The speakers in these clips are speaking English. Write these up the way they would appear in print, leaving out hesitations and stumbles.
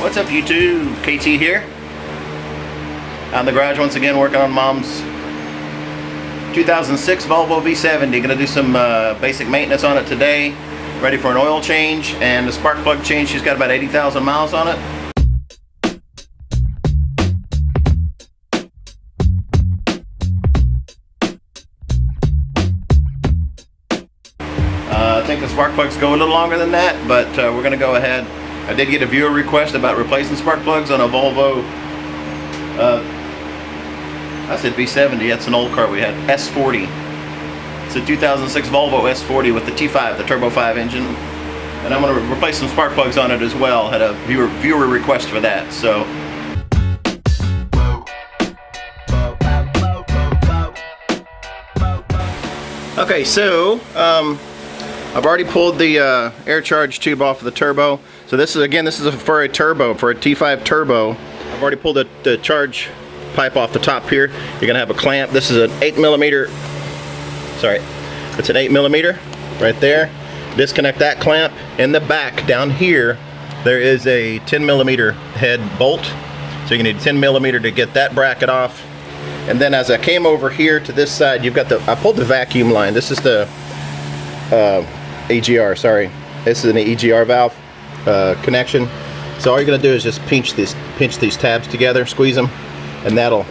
What's up YouTube? KT here. Out in the garage once again working on Mom's 2006 Volvo V70. Gonna do some basic maintenance on it today. Ready for an oil change and a spark plug change. She's got about 80,000 miles on it. I think the spark plugs go a little longer than that, but we're gonna go ahead. I did get a viewer request about replacing spark plugs on a Volvo, I said V70, that's an old car we had, S40. It's a 2006 Volvo S40 with the T5, the Turbo 5 engine. And I'm going to replace some spark plugs on it as well. Had a viewer request for that, so. Okay, so I've already pulled the air charge tube off of the turbo. So this is for a turbo, for a T5 turbo. I've already pulled the charge pipe off the top here. You're gonna have a clamp. This is an 8mm. Sorry, it's an 8mm right there. Disconnect that clamp. In the back down here, there is a 10mm head bolt. So you need 10mm to get that bracket off. And then as I came over here to this side, you've got I pulled the vacuum line. This is the EGR. Sorry, this is an EGR valve connection. So all you're gonna do is just pinch these tabs together, squeeze them, and that'll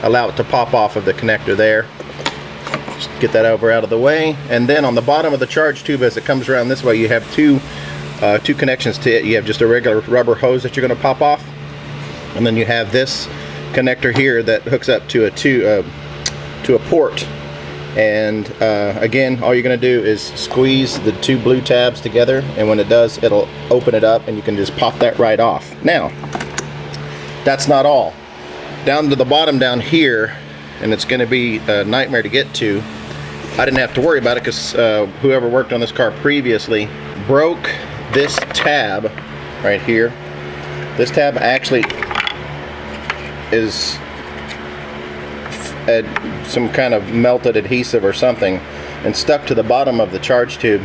allow it to pop off of the connector there. Just get that over out of the way. And then on the bottom of the charge tube, as it comes around this way, you have two connections to it. You have just a regular rubber hose that you're going to pop off, and then you have this connector here that hooks up to a port. And again, all you're going to do is squeeze the two blue tabs together, and when it does, it'll open it up and you can just pop that right off. Now, that's not all. Down to the bottom down here, and it's going to be a nightmare to get to. I didn't have to worry about it because whoever worked on this car previously broke this tab right here. This tab actually is some kind of melted adhesive or something and stuck to the bottom of the charge tube,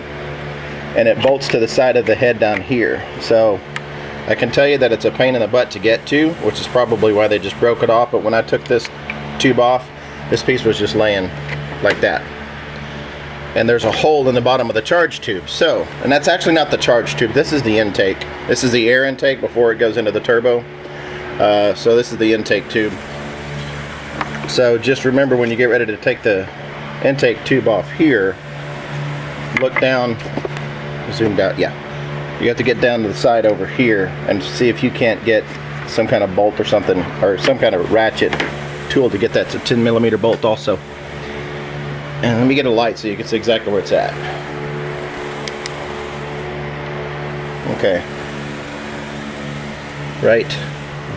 and it bolts to the side of the head down here. So I can tell you that it's a pain in the butt to get to, which is probably why they just broke it off. But when I took this tube off, this piece was just laying like that. And there's a hole in the bottom of the charge tube. So, and that's actually not the charge tube. This is the intake. This is the air intake before it goes into the turbo. So this is the intake tube. So just remember, when you get ready to take the intake tube off here, look down, zoomed out, yeah. You have to get down to the side over here and see if you can't get some kind of bolt or something, or some kind of ratchet tool to get that to 10mm bolt also. And let me get a light so you can see exactly where it's at. Okay. Right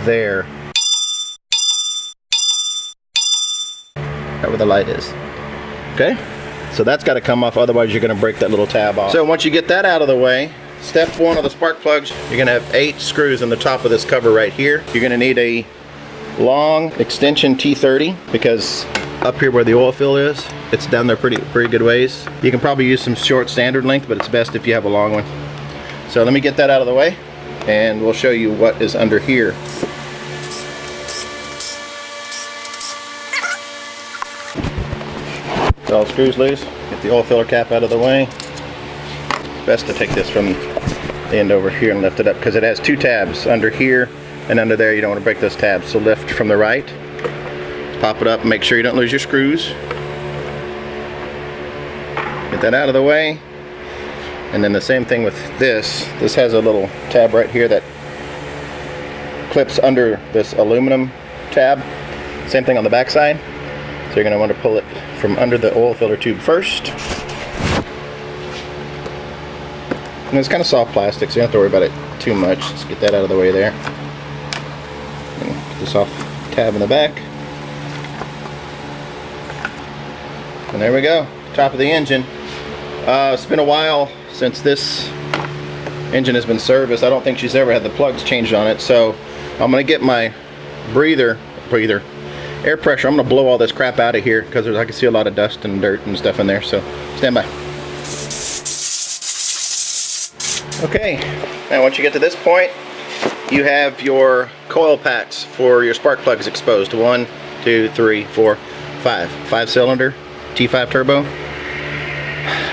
there. Right where the light is. Okay? So that's got to come off, otherwise you're going to break that little tab off. So once you get that out of the way, step one of the spark plugs, you're going to have 8 screws in the top of this cover right here. You're going to need a long extension T30, because up here where the oil fill is, it's down there pretty good ways. You can probably use some short standard length, but it's best if you have a long one. So let me get that out of the way, and we'll show you what is under here. So all screws loose, get the oil filler cap out of the way. It's best to take this from the end over here and lift it up, because it has 2 tabs under here and under there. You don't want to break those tabs. So lift from the right, pop it up, make sure you don't lose your screws. Get that out of the way. And then the same thing with this. This has a little tab right here that clips under this aluminum tab. Same thing on the back side. So you're going to want to pull it from under the oil filler tube first. And it's kind of soft plastic, so you don't have to worry about it too much. Let's get that out of the way there. And get this off tab in the back. And there we go, top of the engine. It's been a while since this engine has been serviced. I don't think she's ever had the plugs changed on it, so I'm going to get my air pressure. I'm going to blow all this crap out of here, because I can see a lot of dust and dirt and stuff in there, so stand by. Okay, now once you get to this point, you have your coil packs for your spark plugs exposed. 1, 2, 3, 4, 5. 5-cylinder T5 turbo.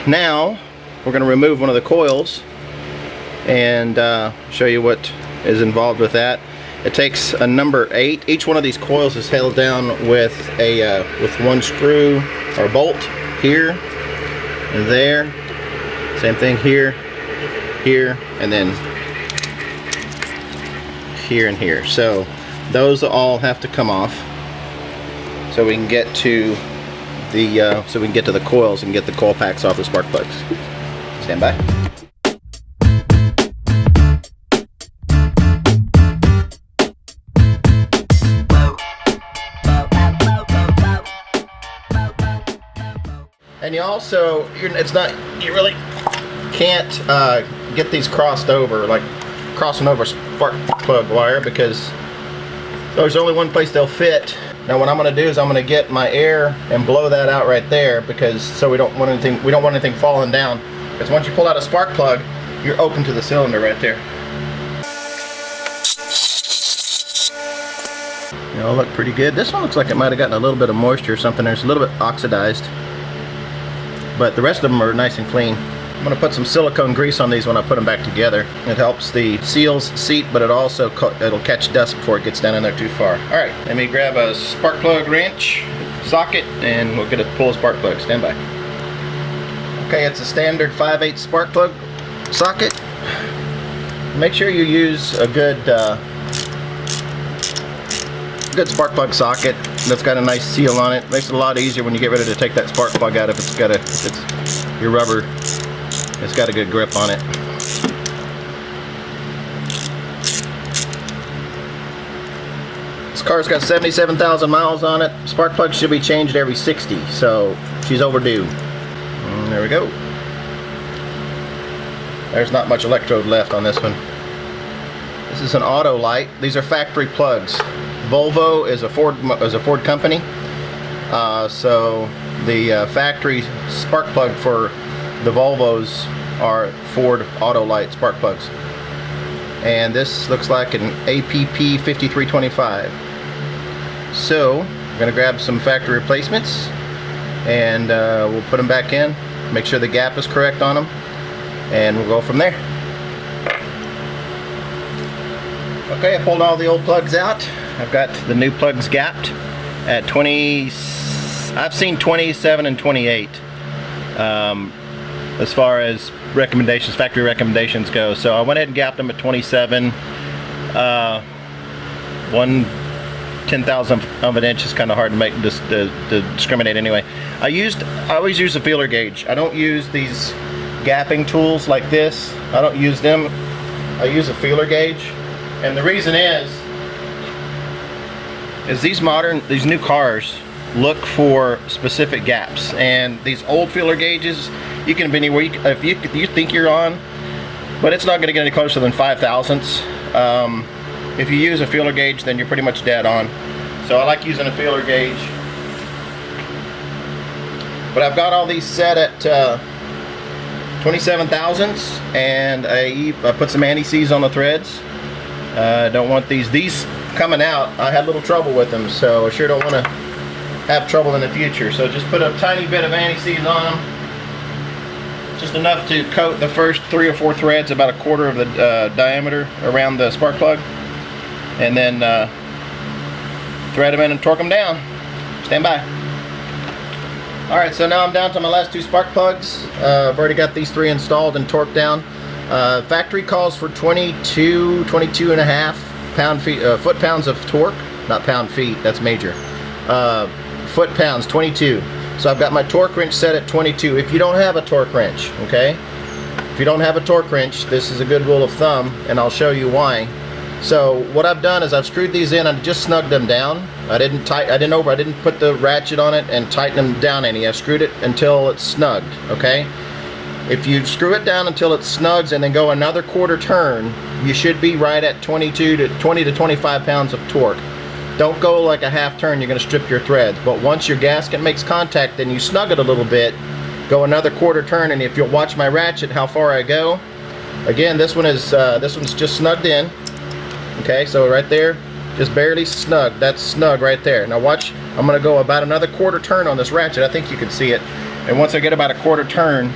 Now we're going to remove one of the coils and show you what is involved with that. It takes a number 8. Each one of these coils is held down with a with one screw or bolt here and there. Same thing here, here, and then here and here. So those all have to come off so we can get to the coils and get the coil packs off the spark plugs. Stand by. And you also, you really can't get these crossed over, like crossing over spark plug wire, because there's only one place they'll fit. Now what I'm going to do is I'm going to get my air and blow that out right there, because so we don't want anything falling down. Because once you pull out a spark plug, you're open to the cylinder right there. They all look pretty good. This one looks like it might have gotten a little bit of moisture or something. There's a little bit oxidized, but the rest of them are nice and clean. I'm going to put some silicone grease on these when I put them back together. It helps the seals seat, but it'll catch dust before it gets down in there too far. Alright, let me grab a spark plug wrench, socket, and we'll get a pull spark plug. Stand by. Okay, it's a standard 5/8 spark plug socket. Make sure you use a good spark plug socket that's got a nice seal on it. Makes it a lot easier when you get ready to take that spark plug out if it's your rubber. It's got a good grip on it. This car's got 77,000 miles on it. Spark plug should be changed every 60, so she's overdue. And there we go. There's not much electrode left on this one. This is an auto light. These are factory plugs. Volvo is a Ford company, so the factory spark plug for the Volvos are Ford auto light spark plugs, and this looks like an APP 5325. So I'm going to grab some factory replacements and we'll put them back in, make sure the gap is correct on them, and we'll go from there. Okay, I pulled all the old plugs out. I've got the new plugs gapped at 20. I've seen 27 and 28 as far as recommendations, factory recommendations go. So I went ahead and gapped them at 27. 1/10,000th of an inch is kind of hard to make this to discriminate anyway. I always use a feeler gauge. I don't use these gapping tools like this. I don't use them. I use a feeler gauge, and the reason is these new cars look for specific gaps, and these old feeler gauges, you can be anywhere if you think you're on, but it's not going to get any closer than 5/1000ths. If you use a feeler gauge, then you're pretty much dead on. So I like using a feeler gauge. But I've got all these set at 27/1000ths, and I put some anti-seize on the threads. Don't want these coming out. I had a little trouble with them, so I sure don't want to have trouble in the future. So just put a tiny bit of anti-seize on them, just enough to coat the first 3 or 4 threads, about a quarter of the diameter around the spark plug, and then thread them in and torque them down. Stand by. Alright, so now I'm down to my last 2 spark plugs. I've already got these 3 installed and torqued down. Factory calls for 22 and a half foot-pounds of torque. Not pound-feet, that's major. Foot-pounds, 22. So I've got my torque wrench set at 22. If you don't have a torque wrench, okay? If you don't have a torque wrench, this is a good rule of thumb, and I'll show you why. So what I've done is I've screwed these in and just snugged them down. I didn't put the ratchet on it and tighten them down any. I screwed it until it's snugged, okay? If you screw it down until it snugs and then go another quarter turn, you should be right at 20 to 25 pounds of torque. Don't go like a half turn, you're going to strip your threads. But once your gasket makes contact, then you snug it a little bit, go another quarter turn, and if you'll watch my ratchet how far I go, again, this one's just snugged in. Okay, so right there, just barely snug. That's snug right there. Now watch, I'm gonna go about another quarter turn on this ratchet. I think you can see it. And once I get about a quarter turn,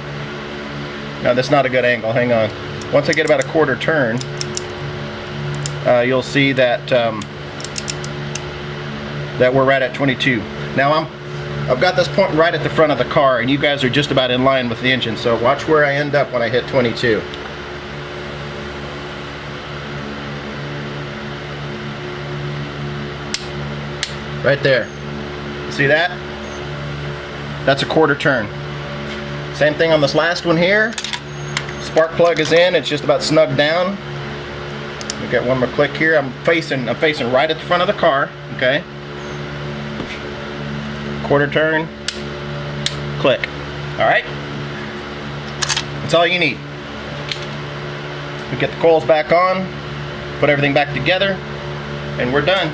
no, that's not a good angle, hang on. Once I get about a quarter turn, you'll see that that we're right at 22. Now I've got this point right at the front of the car, and you guys are just about in line with the engine, so watch where I end up when I hit 22. Right there. See that? That's a quarter turn. Same thing on this last one here. Spark plug is in, it's just about snugged down. We got one more click here. I'm facing right at the front of the car, okay? Quarter turn, click. All right, that's all you need. We get the coils back on, put everything back together, and we're done.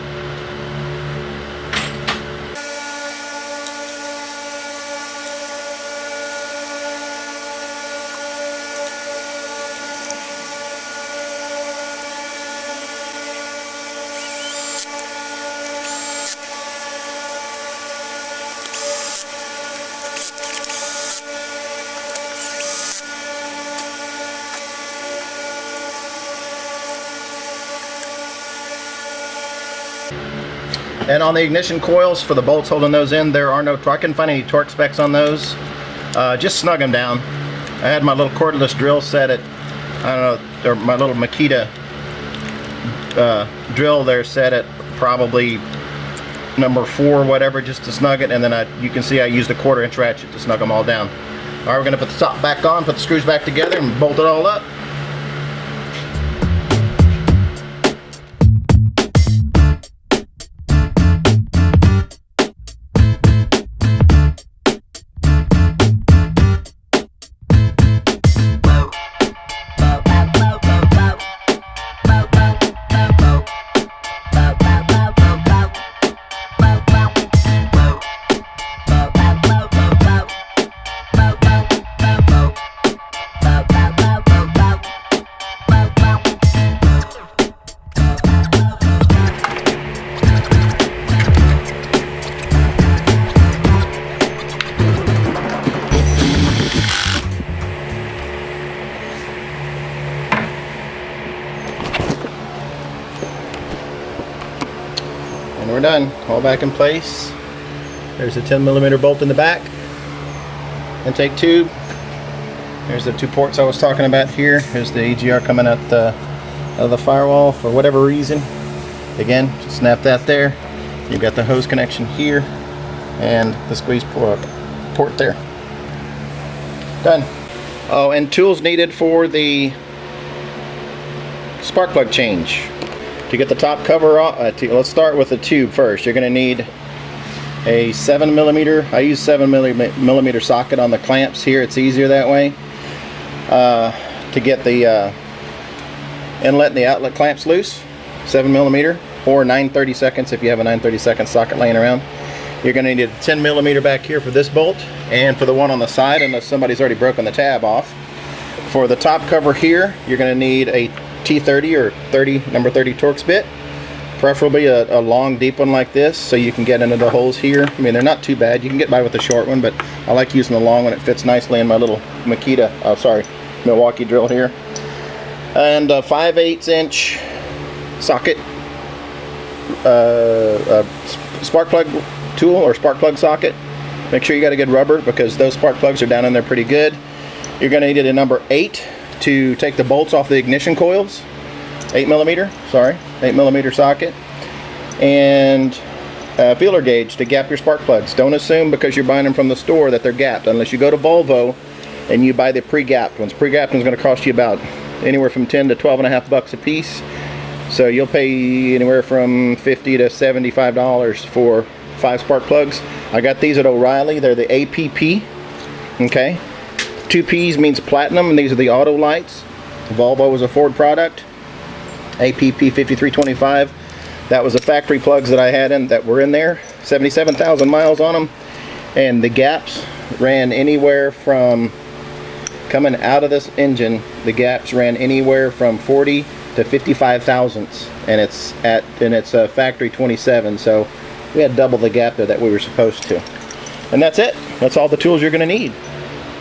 And on the ignition coils for the bolts holding those in, there are no, I couldn't find any torque specs on those. Just snug them down. I had my little cordless drill set at, I don't know, or my little Makita drill there set at probably number 4 whatever, just to snug it, and then you can see I used a 1/4 inch ratchet to snug them all down. Alright, we're going to put the top back on, put the screws back together, and bolt it all up. And we're done. All back in place. There's a 10mm bolt in the back. Intake tube. There's the 2 ports I was talking about here. Here's the EGR coming out of the firewall for whatever reason. Again, just snap that there. You've got the hose connection here and the squeeze port there. Done. Oh, and tools needed for the spark plug change. To get the top cover off, let's start with the tube first. You're going to need a 7mm. I use 7mm socket on the clamps here. It's easier that way. To get the inlet and the outlet clamps loose, 7mm, or 9/32 if you have a 9/32 socket laying around. You're going to need a 10mm back here for this bolt, and for the one on the side, unless somebody's already broken the tab off. For the top cover here, you're going to need a T30 or number 30 Torx bit, preferably a long deep one like this, so you can get into the holes here. I mean, they're not too bad. You can get by with the short one, but I like using the long one. It fits nicely in my little Milwaukee drill here. And a 5/8 inch socket, spark plug tool or spark plug socket. Make sure you got a good rubber, because those spark plugs are down in there pretty good. You're going to need a number 8 to take the bolts off the ignition coils. 8mm socket, and a feeler gauge to gap your spark plugs. Don't assume because you're buying them from the store that they're gapped, unless you go to Volvo and you buy the pre-gapped ones. Pre-gapped ones going to cost you about anywhere from 10 to 12.5 bucks a piece, so you'll pay anywhere from $50 to $75 for 5 spark plugs. I got these at O'Reilly. They're the APP. Okay, 2 P's means platinum, and these are the auto lights. Volvo was a Ford product. APP 5325. That was the factory plugs that I had in that were in there. 77,000 miles on them, and the gaps ran anywhere from, coming out of this engine, the gaps ran anywhere from 40 to 55 thousandths, and it's factory 27, so we had double the gap there that we were supposed to. And that's it. That's all the tools you're going to need.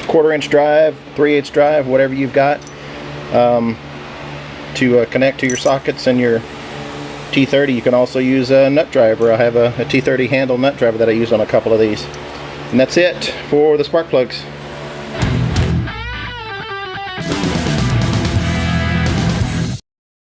1/4 inch drive, 3/8 drive, whatever you've got to connect to your sockets and your T30. You can also use a nut driver. I have a T30 handle nut driver that I use on a couple of these. And that's it for the spark plugs.